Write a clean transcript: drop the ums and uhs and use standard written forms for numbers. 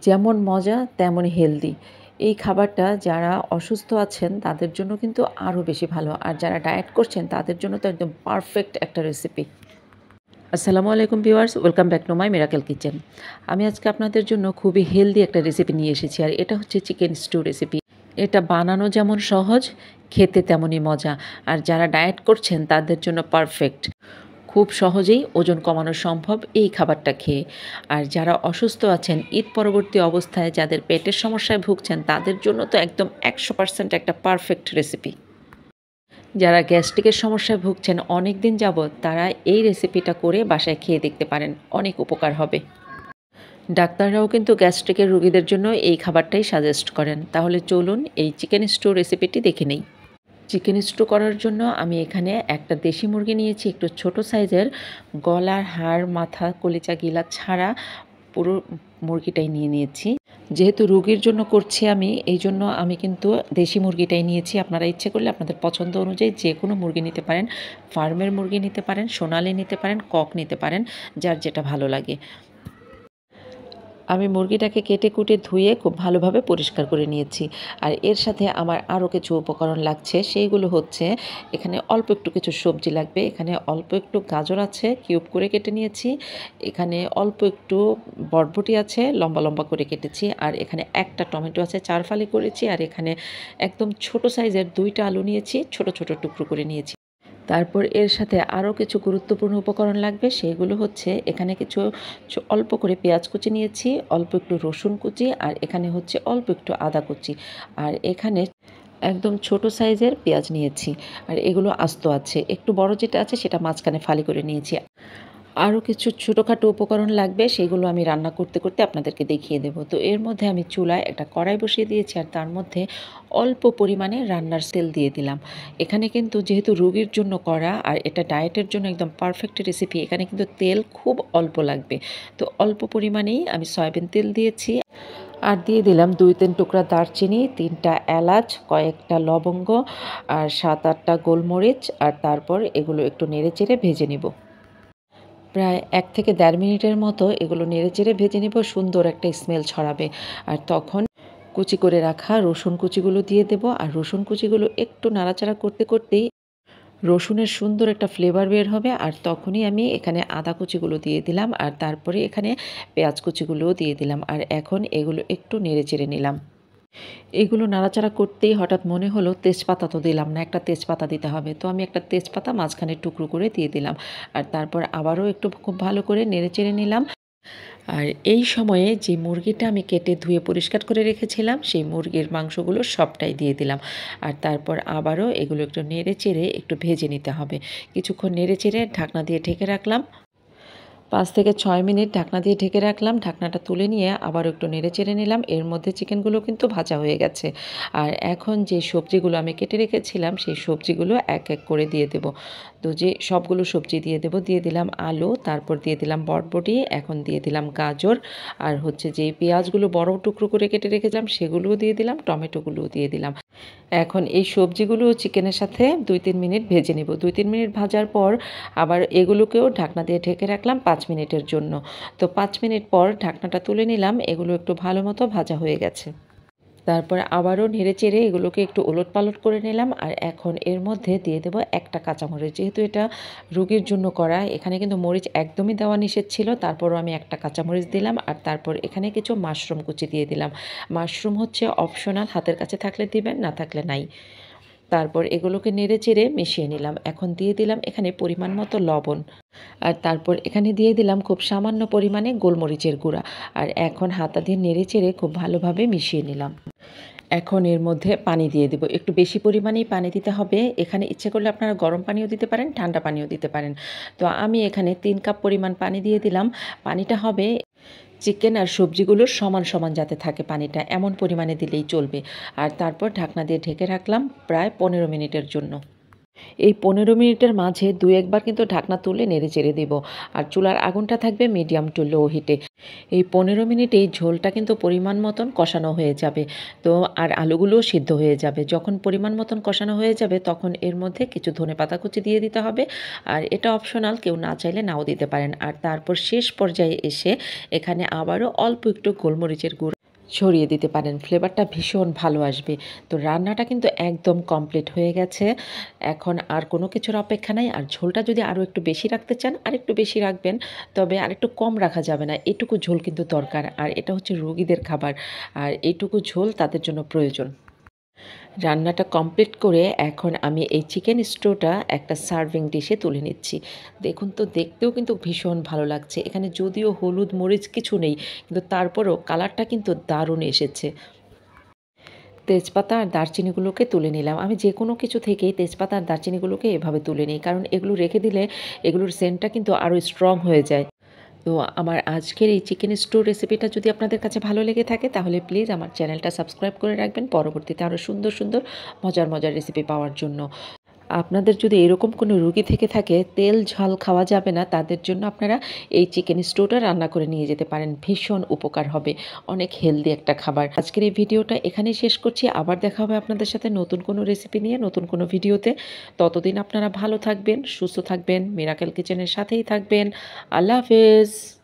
যেমন মজা তেমন হেলদি। এই খাবারটা যারা অসুস্থ আছেন তাদের জন্য কিন্তু আরও বেশি ভালো। আর যারা ডায়েট করছেন তাদের জন্য তো একদম পারফেক্ট একটা রেসিপি। আসসালামু আলাইকুম viewers, welcome back to my miracle kitchen. আমি আজকে আপনাদের জন্য খুবই হেলদি একটা রেসিপি নিয়ে এসেছি, আর এটা হচ্ছে চিকেন স্টু রেসিপি। এটা বানানো যেমন সহজ, খেতে তেমনই মজা। আর যারা ডায়েট করছেন তাদের জন্য পারফেক্ট। খুব সহজেই ওজন কমানো সম্ভব এই খাবারটা খেয়ে। আর যারা অসুস্থ আছেন, ঈদ পরবর্তী অবস্থায় যাদের পেটের সমস্যায় ভুগছেন তাদের জন্য তো একদম 100% একটা পারফেক্ট রেসিপি। যারা গ্যাস্ট্রিকের সমস্যায় ভুগছেন অনেক দিন যাবৎ, তারা এই রেসিপিটা করে বাসায় খেয়ে দেখতে পারেন, অনেক উপকার হবে। ডাক্তাররাও কিন্তু গ্যাস্ট্রিকের রোগীদের জন্য এই খাবারটাই সাজেস্ট করেন। তাহলে চলুন এই চিকেন স্টু রেসিপিটি দেখে নেই। চিকেন স্টু করার জন্য আমি এখানে একটা দেশি মুরগি নিয়েছি, একটু ছোট সাইজের। গলার হাড়, মাথা, কলিজা, গিলা ছাড়া পুরো মুরগিটাই নিয়েছি। যেহেতু রোগীর জন্য করছি আমি, এই জন্য আমি কিন্তু দেশি মুরগিটাই নিয়েছি। আপনারা ইচ্ছে করলে আপনাদের পছন্দ অনুযায়ী যে কোনো মুরগি নিতে পারেন। ফার্মের মুরগি নিতে পারেন, সোনালি নিতে পারেন, কক নিতে পারেন, যার যেটা ভালো লাগে। আমি মুরগিটাকে কেটে কুটে ধুয়ে খুব ভালোভাবে পরিষ্কার করে নিয়েছি। আর এর সাথে আমার আরও কিছু উপকরণ লাগছে, সেইগুলো হচ্ছে এখানে অল্প একটু কিছু সবজি লাগবে। এখানে অল্প একটু গাজর আছে, কিউব করে কেটে নিয়েছি। এখানে অল্প একটু বরবটি আছে, লম্বা লম্বা করে কেটেছি। আর এখানে একটা টমেটো আছে, 4 ফালি করেছি। আর এখানে একদম ছোট সাইজের 2টা আলু নিয়েছি, ছোট ছোট টুকরো করে নিয়েছি। তারপর এর সাথে আরও কিছু গুরুত্বপূর্ণ উপকরণ লাগবে, সেগুলো হচ্ছে এখানে কিছু অল্প করে পেঁয়াজ কুচি নিয়েছি, অল্প একটু রসুন কুচি, আর এখানে হচ্ছে অল্প একটু আদা কুচি। আর এখানে একদম ছোট সাইজের পেঁয়াজ নিয়েছি। আর এগুলো আস্ত আছে, একটু বড় যেটা আছে সেটা মাঝখানে ফালি করে নিয়েছি। আরও কিছু ছোটোখাটো উপকরণ লাগবে, সেগুলো আমি রান্না করতে করতে আপনাদেরকে দেখিয়ে দেব। তো এর মধ্যে আমি চুলায় একটা কড়াই বসিয়ে দিয়েছি, আর তার মধ্যে অল্প পরিমাণে রান্নার তেল দিয়ে দিলাম। এখানে কিন্তু যেহেতু রোগীর জন্য করা আর এটা ডায়েটের জন্য একদম পারফেক্ট রেসিপি, এখানে কিন্তু তেল খুব অল্প লাগবে। তো অল্প পরিমাণেই আমি সয়াবিন তেল দিয়েছি। আর দিয়ে দিলাম 2-3 টুকরা দারচিনি, 3টা এলাচ, কয়েকটা লবঙ্গ, আর 7-8টা গোলমরিচ। আর তারপর এগুলো একটু নেড়েচেড়ে ভেজে নিব। প্রায় 1 থেকে 1.5 মিনিটের মতো এগুলো নেড়েচেড়ে ভেজে নেব, সুন্দর একটা স্মেল ছড়াবে। আর তখন কুচি করে রাখা রসুন কুচিগুলো দিয়ে দেব। আর রসুন কুচিগুলো একটু নাড়াচাড়া করতে করতেই রসুনের সুন্দর একটা ফ্লেভার বের হবে। আর তখনই আমি এখানে আদা কুচিগুলো দিয়ে দিলাম, আর তারপরে এখানে পেঁয়াজ কুচিগুলোও দিয়ে দিলাম। আর এখন এগুলো একটু নেড়েচেড়ে নিলাম। এগুলো নাড়াচাড়া করতেই হঠাৎ মনে হলো তেজপাতা তো দিলাম না, একটা তেজপাতা দিতে হবে। তো আমি একটা তেজপাতা মাঝখানে টুকরো করে দিয়ে দিলাম। আর তারপর আবারও একটু খুব ভালো করে নেড়েচেড়ে নিলাম। আর এই সময়ে যে মুরগিটা আমি কেটে ধুয়ে পরিষ্কার করে রেখেছিলাম, সেই মুরগির মাংসগুলো সবটাই দিয়ে দিলাম। আর তারপর আবারও এগুলো একটু নেড়েচেড়ে একটু ভেজে নিতে হবে। কিছুক্ষণ নেড়েচেড়ে ঢাকনা দিয়ে ঢেকে রাখলাম। 5 থেকে 6 মিনিট ঢাকনা দিয়ে ঢেকে রাখলাম। ঢাকনাটা তুলে নিয়ে আবার একটু নেড়েচেড়ে নিলাম। এর মধ্যে চিকেনগুলো কিন্তু ভাজা হয়ে গেছে। আর এখন যে সবজিগুলো আমি কেটে রেখেছিলাম, সেই সবজিগুলো এক এক করে দিয়ে দেব। তো যে সবগুলো সবজি দিয়ে দেব, দিয়ে দিলাম আলু, তারপর দিয়ে দিলাম বরবটি, এখন দিয়ে দিলাম গাজর, আর হচ্ছে যে পেঁয়াজগুলো বড় টুকরো করে কেটে রেখেছিলাম সেগুলোও দিয়ে দিলাম, টমেটোগুলোও দিয়ে দিলাম। এখন এই সবজিগুলো চিকেনের সাথে 2-3 মিনিট ভেজে নেব। 2-3 মিনিট ভাজার পর আবার এগুলোকেও ঢাকনা দিয়ে ঢেকে রাখলাম 5 মিনিটের জন্য। তো 5 মিনিট পর ঢাকনাটা তুলে নিলাম, এগুলো একটু ভালো মতো ভাজা হয়ে গেছে। তারপর আবারও নেড়েচেড়ে এগুলোকে একটু ওলটপালট করে নিলাম। আর এখন এর মধ্যে দিয়ে দেব একটা কাঁচামরিচ। যেহেতু এটা রোগীর জন্য করা, এখানে কিন্তু মরিচ একদমই দেওয়া নিষেধ ছিল, তারপরও আমি একটা কাঁচামরিচ দিলাম। আর তারপর এখানে কিছু মাশরুম কুচি দিয়ে দিলাম। মাশরুম হচ্ছে অপশনাল, হাতের কাছে থাকলে দিবেন, না থাকলে নাই। তারপর এগুলোকে নেড়েচেড়ে মিশিয়ে নিলাম। এখন দিয়ে দিলাম এখানে পরিমাণ মতো লবণ। আর তারপর এখানে দিয়ে দিলাম খুব সামান্য পরিমাণে গোলমরিচের গুঁড়া। আর এখন হাতা দিয়ে নেড়েচেড়ে খুব ভালোভাবে মিশিয়ে নিলাম। এখন এর মধ্যে পানি দিয়ে দেব। একটু বেশি পরিমাণেই পানি দিতে হবে। এখানে ইচ্ছে করলে আপনারা গরম পানিও দিতে পারেন, ঠান্ডা পানিও দিতে পারেন। তো আমি এখানে 3 কাপ পরিমাণ পানি দিয়ে দিলাম। পানিটা হবে চিকেন আর সবজিগুলোর সমান সমান যাতে থাকে পানিটা, এমন পরিমাণে দিলেই চলবে। আর তারপর ঢাকনা দিয়ে ঢেকে রাখলাম প্রায় 15 মিনিটের জন্য। এই 15 মিনিটের মাঝে ২-১ বার কিন্তু ঢাকনা তুলে নেড়েচেড়ে দিব। আর চুলার আগুনটা থাকবে মিডিয়াম টু লো হিটে। এই 15 মিনিটেই ঝোলটা কিন্তু পরিমাণ মতন কষানো হয়ে যাবে। তো আর আলুগুলোও সিদ্ধ হয়ে যাবে। যখন পরিমাণ মতন কষানো হয়ে যাবে তখন এর মধ্যে কিছু ধনেপাতা কুচি দিয়ে দিতে হবে। আর এটা অপশনাল, কেউ না চাইলে নাও দিতে পারেন। আর তারপর শেষ পর্যায়ে এসে এখানে আবারও অল্প একটু গোলমরিচের গুঁড়ো ছড়িয়ে দিতে পারেন। ফ্লেভারটা ভীষণ ভালো আসবে। তো রান্নাটা কিন্তু একদম কমপ্লিট হয়ে গেছে। এখন আর কোনো কিছুর অপেক্ষা নাই। আর ঝোলটা যদি আরও একটু বেশি রাখতে চান আরেকটু বেশি রাখবেন। তবে আরেকটু কম রাখা যাবে না। এটুকু ঝোল কিন্তু দরকার। আর এটা হচ্ছে রোগীদের খাবার। আর এইটুকু ঝোল তাদের জন্য প্রয়োজন। রান্নাটা কমপ্লিট করে এখন আমি এই চিকেন স্টুটা একটা সার্ভিং ডিশে তুলে নিচ্ছি। দেখুন তো, দেখতেও কিন্তু ভীষণ ভালো লাগছে। এখানে যদিও হলুদ মরিচ কিছু নেই, কিন্তু তারপরেও কালারটা কিন্তু দারুণ এসেছে। তেজপাতা আর দারচিনিগুলোকে তুলে নিলাম। আমি যেকোনো কিছু থেকেই তেজপাতা আর দারচিনিগুলোকে এভাবে তুলে নিই। কারণ এগুলো রেখে দিলে এগুলোর সেন্টটা কিন্তু আরও স্ট্রং হয়ে যায়। তো আমার আজকের এই চিকেন স্টু রেসিপিটা যদি আপনাদের কাছে ভালো লেগে থাকে তাহলে প্লিজ আমার চ্যানেলটা সাবস্ক্রাইব করে রাখবেন পরবর্তীতে আরও সুন্দর সুন্দর মজার মজার রেসিপি পাওয়ার জন্য। আপনাদের যদি এরকম কোনো রুগী থেকে থাকে তেল ঝাল খাওয়া যাবে না, তাদের জন্য আপনারা এই চিকেন স্টুটা রান্না করে নিয়ে যেতে পারেন। ভীষণ উপকার হবে, অনেক হেলদি একটা খাবার। আজকের এই ভিডিওটা এখানেই শেষ করছি। আবার দেখা হবে আপনাদের সাথে নতুন কোনো রেসিপি নিয়ে, নতুন কোনো ভিডিওতে। ততদিন আপনারা ভালো থাকবেন, সুস্থ থাকবেন, মিরাকেল কিচেনের সাথেই থাকবেন। আল্লাহ হাফেজ।